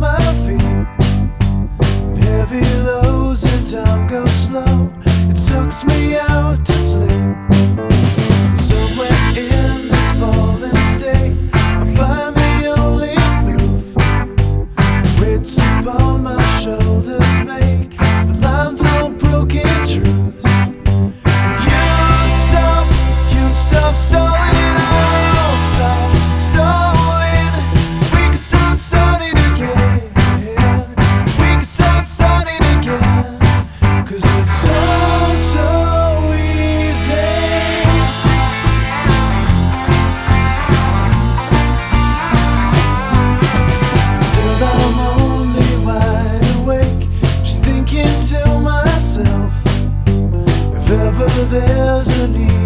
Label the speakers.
Speaker 1: my feet. Heavy lows and time goes slow. It sucks me out to sleep. Somewhere in this fallen state, I find the only proof. Weights upon my shoulders make the lines all broken truths. You stop stalling, I'll stop stalling. We can start starting again. We can start starting again. 'Cause it's so easy. Still I'm only wide awake, just thinking to myself, if ever there's a need,